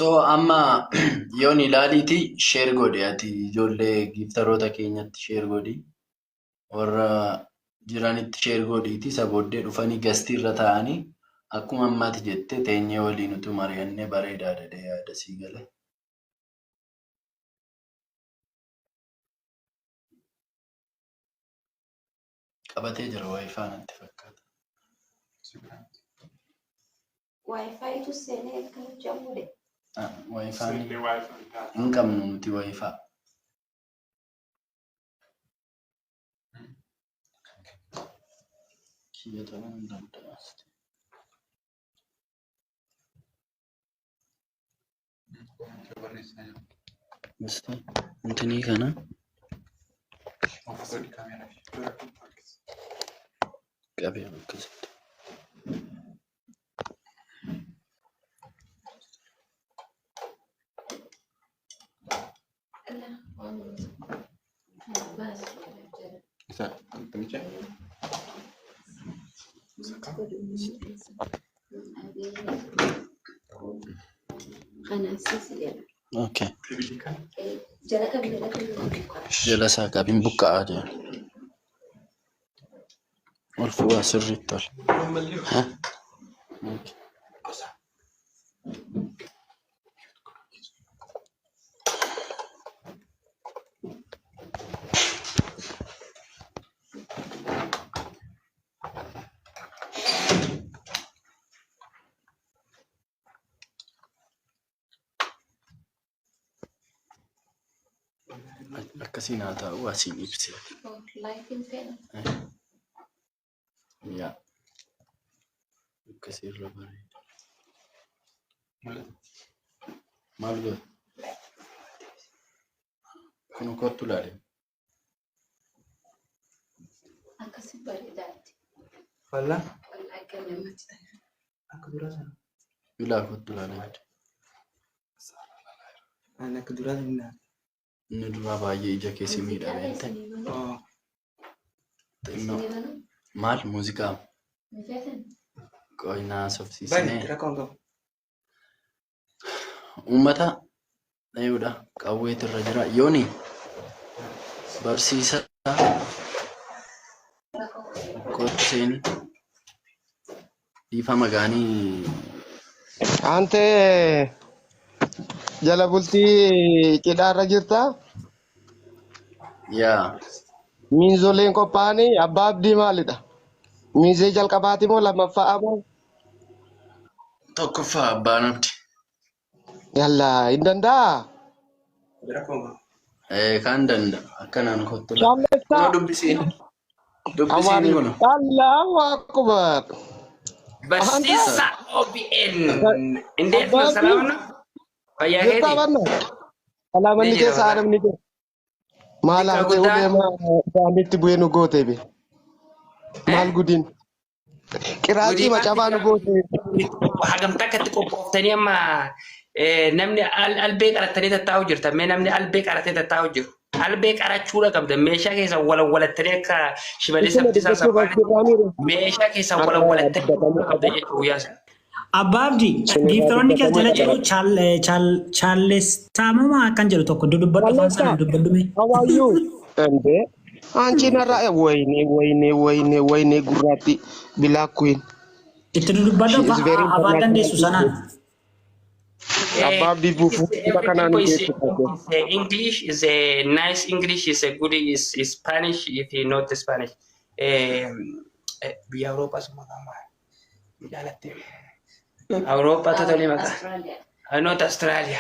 So amma yoon ilaaliiti share godhi ati ijoollee giftaroota keenyatti share godhi warra jiranitti share godhiiti isa booddee dhufanii gastii irra taa'anii akkuma ammaati jettee teenyee waliin utuu mari'annee bareedaadha jedhee yaada sii gale. Qabatee jira Wi-Fi natti fakkaata. Wi-Fi tu seenee akka hojjamuudha. Wi-Fi hin qabnu nuti Wi-Fi. Kiyya ta'uu hin danda'a. Intinii kana qabee akkasitti. Okay. Jala isaa qabiin buqqa'aa jira. Ol fuudhaa sirriitti tole. Akkasiin haa ta'u asiin ibsee. Yaa akkasii irra bareeda. Maal godha? Kun kottu laale. Akkasii bareedaatti. Walaa? Walaa akka namatti ta'a. Akka duraa sana. Bilaa kottu laale. Ani akka duraa sana hin laale. Inni duraa baay'ee ija keessi miidhamee ta'e. Maal muuziqaa? Qo'inaa sofsiisnee. Uummata eeyuudha qawweetu irra jira. Yooni barsiisa kootu seeni dhiifama gaanii. Ante jala bultii cidhaarra jirta? Yaa. Miinzoleen qophaa'anii abbaa abdii maalidha? Miizee jalqabaati moo lammaffaa moo? Tokkoffaa abbaan abdi. Yallaa hin danda'aa? Kan danda'a. Akkanaan kottu laala. Shaalessaa? Dubbisiin. Dubbisiin kun. Allahu akbar. Barsiisa OBN. Indeet masalaamna? Fayyaa keeti? Jirtaa banna? Alaamanni keessa haadamni keessa. Maal haatee uleema isaanitti bu'ee nu goote be? Maal gudiin? Qiraacii macabaa nu goote. Hagamtaa akkatti qophooftanii amma namni albee qaratanii tattaa'u jirta. Mee namni albee qaratee tattaa'u jiru. Albee qarachuudha qabda. Meeshaa keessa walawwalattanii akka shimalii sabdisaa sabbaan meeshaa keessa walawwalattanii qabda jechuudha guyyaa sana. Abbaa Abdii giiftaroonni keessa jala jiru Charlestaamama akkan jedhu tokko dudubbadhu afaan sana dubbadhume. Hawaayyuu endee anchi narraa wayne gurraatti bilaakkuin. Itti dudubbadhu afaan dandeessu sanaan. Abbaa Abdii buufuu kanaan English is a nice English is a good is Spanish if you know the Spanish. Biyya Awuroopaas maqaa jaalatte. Awurooppaa totally maqaa. Not Australia.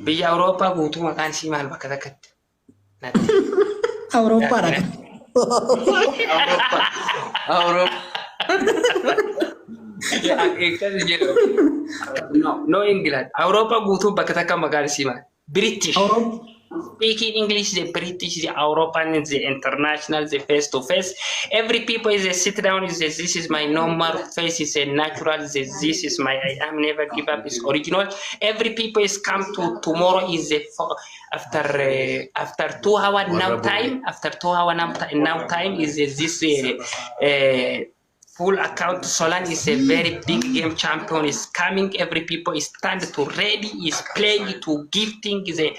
Biyya Awurooppaa guutuu maqaan isii maal bakka takkatti. Awurooppaadha. No England. Awurooppaa guutuu bakka takka maqaan isii maal. British. Speaking English, the British, the European, the international, the face to face. Every people is a sit down. Is a, this is my normal face. Is a natural. This is my I am never give up. Is original. Every people is come to tomorrow. Is a after 2 hour now time. After 2 hour now time is this full account. Solan is a very big game champion. Is coming. Every people is stand to ready. Is playing to gifting. Is a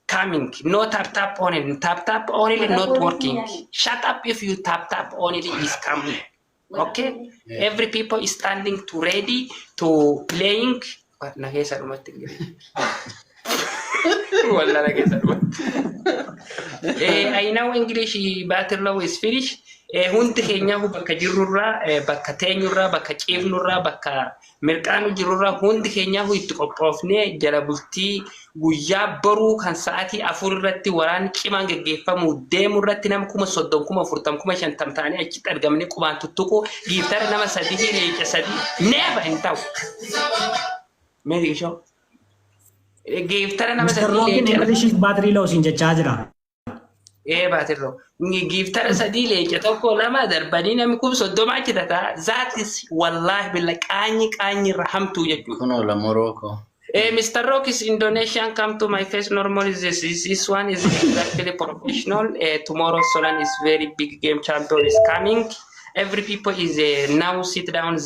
coming. No tap on it. Tap only not working. Shut up if you tap only is coming. Okay. Yeah. Every people is standing to ready to playing. What na kesa rumati. Wala na kesa rumati. I know English battle law is finished. Hundi keenya bakka jirurra bakka teenyurra bakka ciifnurra bakka mirqaanu jirurra hundi keenya itti qophoofne jala bultii guyyaa baruu kan sa'aatii 4 irratti waraan cimaan geggeeffamu deemu irratti nama 30,000 40,000 50 ta'anii achitti argamne qubaan tuttuqu giiftara nama 3 leeca 3 never hin ta'u. Meetii shoo giiftara nama 3 leeca English battery loss in jajjira. Batirro. Giftara sadi leeca tokko lama darbanii namni kun 30 achi tata. That is wallahi billah qaanyi rahamtu jechuudha. Kuno la Morocco. Mr. Rock is Indonesian. Come to my face. Normal is this one is exactly professional. Tomorrow Solan is very big game champion is coming. Every people is now sit down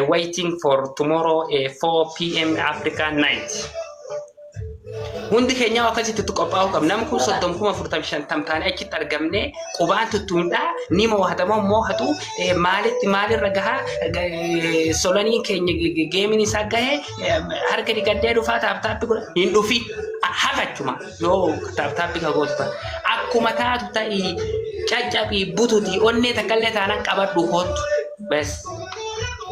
waiting for tomorrow 4 p.m. African night. Hundi keenya akkasitti tuqophaa'u qabna. Namni kun 30,000 tamtaane achitti argamne qubaan tuttuudha ni moohatu maalirra gahaa Solanii keenya geemiin isaa gahe harka digaddee dhufaa taaptaappi godha hin dhufi hafachuma yoo taaptaappi kagoota akkuma taatu ta'ii caccabii bututii onnee takkallee taanaan qabadhu kootu bes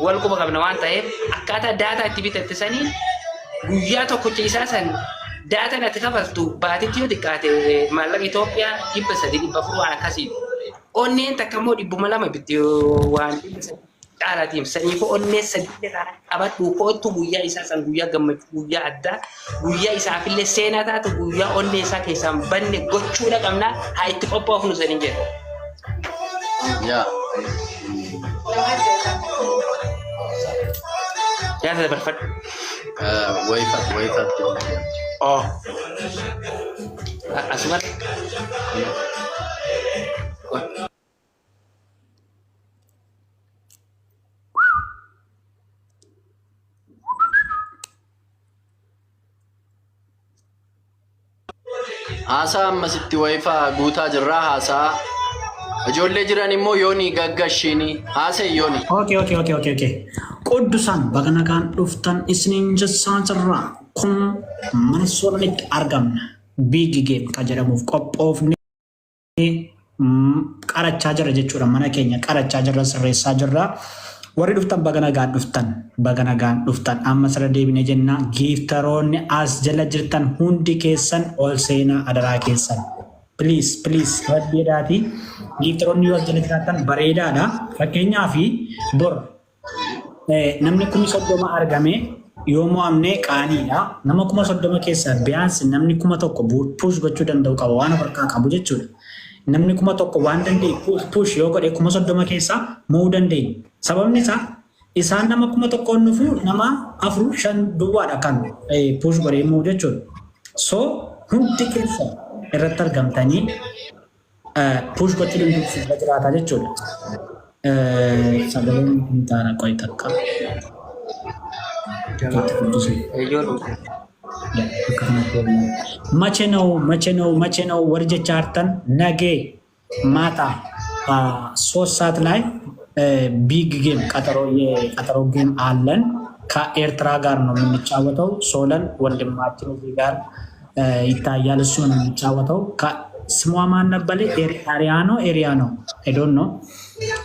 wal quba qabna waan ta'eef akkaataa daataa itti bitattisanii guyyaa tokkocha isaa san data na takafaltu baatitti yoo xiqqaate maallaqa Itoophiyaa 300 waan akkasii onneen takka immoo 200 bitti waan dhaalaatiif saniif onneen sadii qabadhu kootu guyyaa isaa san guyyaa gammachuu guyyaa addaa guyyaa isaafillee seenaa taatu guyyaa onnee isaa keessaan banne gochuudha qabna haa itti qophoofnu saniin jedhu. Yeah. Yaada dabarfadhu. Wayfaat. Oh. Asumat. Haasaa ammasitti wayfaa guutaa jirraa haasaa. Ijoollee jiran immoo yooni gaggashiini haasee yooni. Okay. Quddusan baganakaan dhuftan isiniin jechaa jirra. Kun mana Solanitti argamna. Big game ka jedhamuuf qophoofne qarachaa jirra jechuudha. Mana keenya qarachaa jirra sirreessaa jirra. Warri dhuftan baganagaan dhuftan amma sirra deebine jenna giiftaroonni as jala jirtan hundi keessan ol seenaa adaraa keessan. Please raddeedhaati giiftaroonni yoo as jala jiraatan bareedaadha. Fakkeenyaaf bor namni 30 argame yoo mo'amne qaaniidha. Nama 30 keessaa biyaansi namni 1,000 push gochuu danda'u qaba waan harkaa qabu jechuudha. Namni 1,000 waan danda'e push yoo godhe 30 keessaa mo'uu dandeenya. Sababni isaa isaan nama 1,000 nufu nama 4-5 duwwaadha kan push godhee mo'u jechuudha. So hundi keessa irratti argamtanii push gochuu danda'u jiraata jechuudha. Sagaleen kun taana qoy takka. መቼ ነው ወርጀ ቻርተን ነገ ማታ 3 ሰዓት ላይ ቢግ ጌም ቀጠሮ ጌም አለን። ከኤርትራ ጋር ነው የምንጫወተው። ሶለን ወንድማችን እዚህ ጋር ይታያል። እሱ ነው የሚጫወተው። ስሟ ማን ነበር? ኤሪያኖ አይ ዶንት ኖ።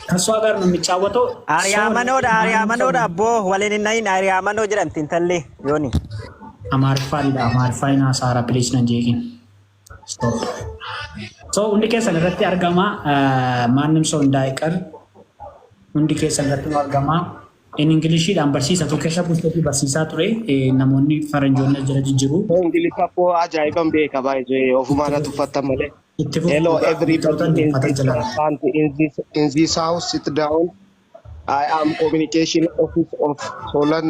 ከሷ ጋር ነው የሚጫወተው። አሪያመኖዳ አቦ ወለንናይን አሪያመኖ ጅረምት እንተሌ ዮኒ አማርፋይና ሳራ ፕሌስ ነን ጄኪን ስቶፕ ሶ ሁንዲ ኬሰን ረቲ አርጋማ ማንም ሰው እንዳይቀር ሁንዲ ኬሰን ረቲ አርጋማ in English dhaan barsiisa tokko keessa bultootii barsiisaa ture namoonni faranjoonni jira jijjiiru. Ingiliffa koo ajaa'iban beeka baay'ee ofumaadha tuffatan malee. Hello everybody in this house sit down. I am communication office of Solan.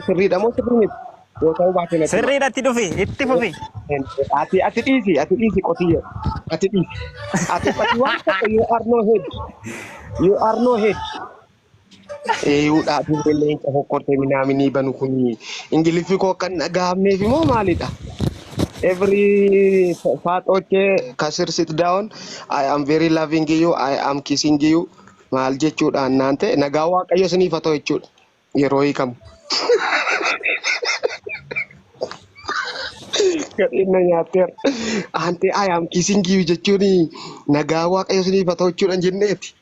Sirriidha moo sirrii miti? Yoo ta'u baate na sirriidhatti dhufi itti fufi. Ati dhiisi qotiyyo. Ati dhiisi. Ati waan tokko you are no head. You are no head. Uudhaa fi leenca hokkortee minaamini banu kuni Ingiliffii koo kan dhagahamneef immoo maalidha? Every part okay, Kasir sit down. I am very loving you. I am kissing you. Maal jechuudha naante nagaa waaqayyo isiniif haa ta'u jechuudha. Yeroo hiikamu. Kadhina nyaateera. Ante I am kissing you jechuun nagaa waaqayyo isiniif haa ta'u jechuudha jenneeti.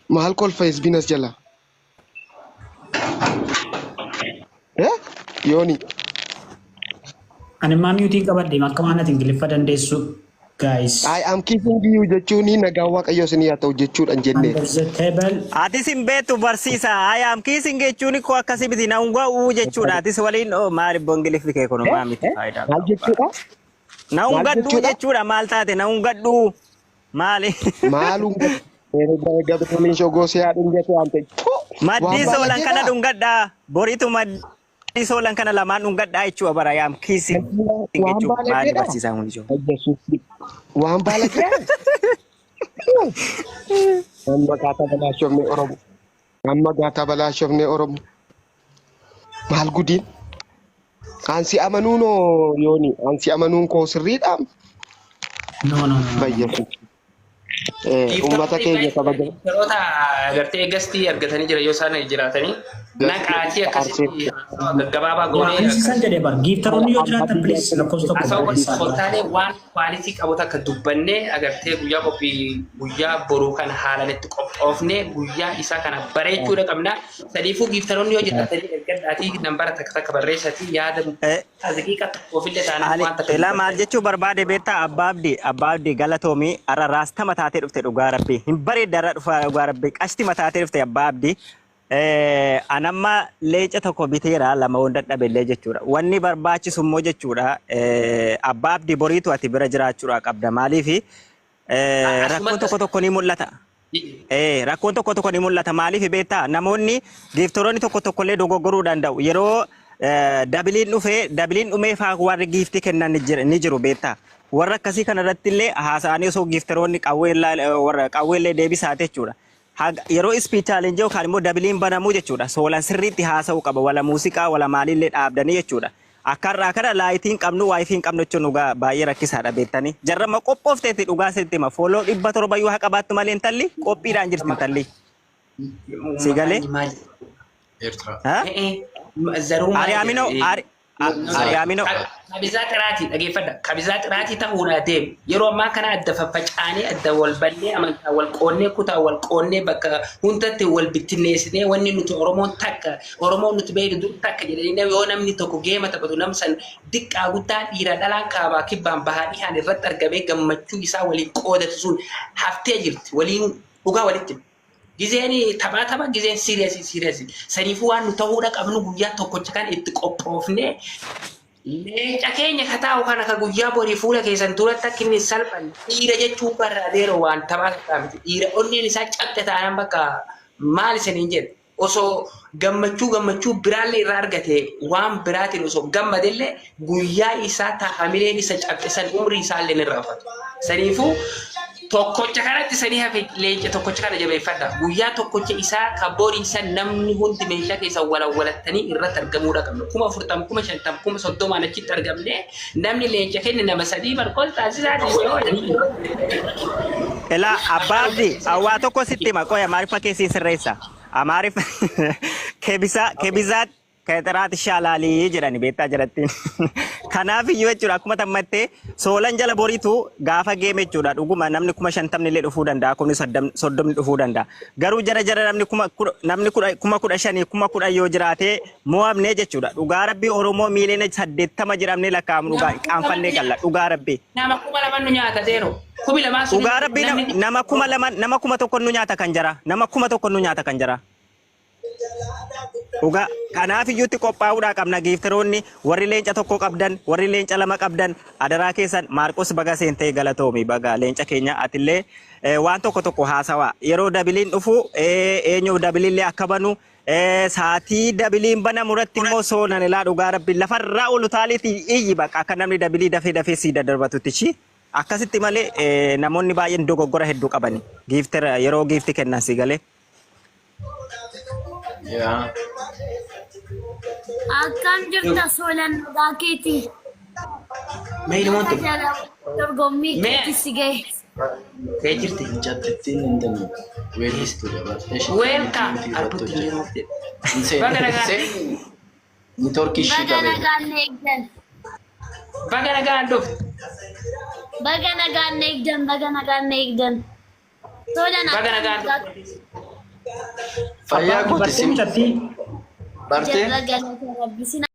Maal kolfa binas jala? Yooni. Ani maa miyuutiin qabadde akka maanatiin Ingiliffa dandeessu guys. I am kissing you jechuun nagaa waaqayyo isiniif haa ta'u jechuudha jenneeti. Under the table. Atis hin beektu barsiisa. I am kissing jechuun koo akkasii miti na unga'uu jechuudha. Atis waliin maali Ingiliffi kee kun maa miti faayidaa. Maal jechuudha? Na ungadhu jechuudha maal taate na ungadhu maali? Maal ungadhu? Gabatooleen shogosee haadhuun jechuun ante. Maddii soolan kana dhungadhaa. Boriitu maddii soolan kana lamaan dhungadhaa jechuudha bara I am kissing jechuudha maali barsiisaa hundi jiru. Waan baala kee? Amma gaataa balaashofne Oromoo. Amma gaataa balaashofne Oromoo. Maal gudiin? Ansi amanuunoo yooni ansi amanuun koo sirriidhaa? No. Bayyeessu. Uummata keenya kabaja. Yeroota agartee gastii argatanii jira yoo isaan jiraatanii naqaatii akkasii gaggabaabaa goonee Barsiisan jedhee bar giiftaroonni yoo jiraatan please lakkoofsa tokko asoo barreessaa. kontaalee waan kwaalitii qabutu akka dubbannee agartee guyyaa qophii guyyaa boruu kana haalaan itti qophoofnee guyyaa isaa kana bareechuudha qabna. Sadiifuu giiftaroonni yoo jiraatanii ergadhaatii nambara takka takka barreessatii yaada haziqiiqa tokkoofillee taanaan waan takka. Ela maal jechuu barbaade beektaa abbaabdi galatoomii ara raasta mataatee dhufte dhugaa rabbii hin bareeddarra dhufa dhugaa rabbii qasti mataatee dhufte abbaabdi. Anamma leenca tokko biteera lama hunda dhabellee jechuudha. Wanni barbaachisu immoo jechuudha. Abbaabdi boriitu ati bira jiraachuudha qabda maaliifi rakkoon tokko ni mul'ata. Rakkoon tokko ni mul'ata maaliif beektaa namoonni giiftoroonni tokkollee dogoggoruu danda'u yeroo dabiliin dhumee faa warri giiftii kennan ni jiru beektaa. Warra akkasii kanarratti illee haasa'anii osoo giiftaroonni qawweellee deebisaate jechuudha. Yeroo ispii chaalenjii yookaan immoo dabiliin banamuu jechuudha. Soolan sirriitti haasa'uu qaba wala muuziqaa wala maalillee dhaabdanii jechuudha. Akkarraa kana laayitiin qabnu waayifii hin qabnu jechuun dhugaa baay'ee rakkisaadha beektanii. Jarrama qophoofteetti dhugaa sitti hima. Fooloo 700 yoo haa qabaattu malee intalli qophiidhaan jirti intalli. Si galee? Ari'aaminoo. Kabizaa xiraatii dhageeffadha. Kabizaa xiraatii ta'uudhaa deemu. Yeroo ammaa kana adda faffacaanee adda wal ballee amantaa wal qoonnee kutaa wal qoonnee bakka hundatti wal bittinneessinee wanni nuti Oromoon takka Oromoon nuti beeku dur takka jedhanii yoo namni tokko geema taphatu namsan diqqaa guddaa dhiira dhalaan kaabaa kibbaan bahaa dhihaan irratti argamee gammachuu isaa waliin qoodatu sun haftee jirti waliin dhugaa walitti. Gizeen taphaa gizeen serious. Saniifuu waan nu ta'uudha qabnu guyyaa tokkocha kan itti qophoofne leenca keenya kataa'u kana ka guyyaa borii fuula keessan duratti akka inni salphan dhiira jechuun barraadeera waan taphaa kakkaa miti. Dhiira onneen isaa cabxe taanaan bakka maal isiniin jedhe osoo gammachuu biraallee irraa argate waan biraatiin osoo gammadellee guyyaa isaa taa'amileen isa cabxisan umrii isaallee ni raafatu. Saniifuu tokkocha kanatti sanii hafe leenca tokkocha kana jabeeffadha. Guyyaa tokkocha isaa kabbooriin isaa namni hundi meeshaa keessa walattanii irratti argamuudha qabna. 40,000, 50,000, 30,000 achitti argamne namni leenca kenne nama 3 barkool taasisaati. Ela abbaabdi awwaa tokko sitti maqooya maarifa keessii sirreessa. Amaarifa kebizaat keetiraati shaalaalii jedhani beektaa jirattiin. Kanaaf iyyuu jechuudha akkuma tammattee soolan jala boriitu gaafa geeme jechuudha dhuguma namni 50,000 illee dhufuu danda'a kun 30 dhufuu danda'a. Garuu jara namni 15,000 10,000 yoo jiraatee mo'amnee jechuudha dhugaa rabbii Oromoo miiliyoona 80 jedhamnee lakkaa'amu dhugaa qaanfannee galla dhugaa rabbii. Nama 2,000 nu nyaata zeero. 2,000 sun dhugaa rabbii nama 2,000 nama 1,000 nu nyaata kan jara nama 1,000 nu nyaata kan jara. Uga kanaaf iyyuutti qophaa'uudhaa qabna giiftaroonni warri leenca tokko qabdan warri leenca lama qabdan adaraa keessan Maarqos baga seentee galatoomi baga leenca keenya atillee waan tokko haasawaa yeroo dabiliin dhufu eenyu dabiliillee akka banu saatii dabiliin banamu irratti immoo soonan ilaa dhugaa rabbi lafarraa olu taaliitii iyyi baqa akka namni dabilii dafee sii daddarbatutti Akkasitti malee namoonni baay'een dogoggora hedduu qabani. Giifter yeroo giifti kennan si galee. Yaa. Akkam jirta solan gaaketi. Meeshaan wanti Dorgommii Mee- keetti si gahe. Kee jirti. Chattiin hin danuu. Weellistuudha barteesha. Welcome. Arbuutti jedhamte. Baga nagaan. Ni torkii ishii Baga qabee. nagaan eegdan. Baga nagaan dhufte. Baga nagaan eegdan. Baga nagaan eegdan. Solan Baga akkam nagaan jirta? Fayyaa Bartee gootisim. mucattii Bartee. Jarra galata rabbi.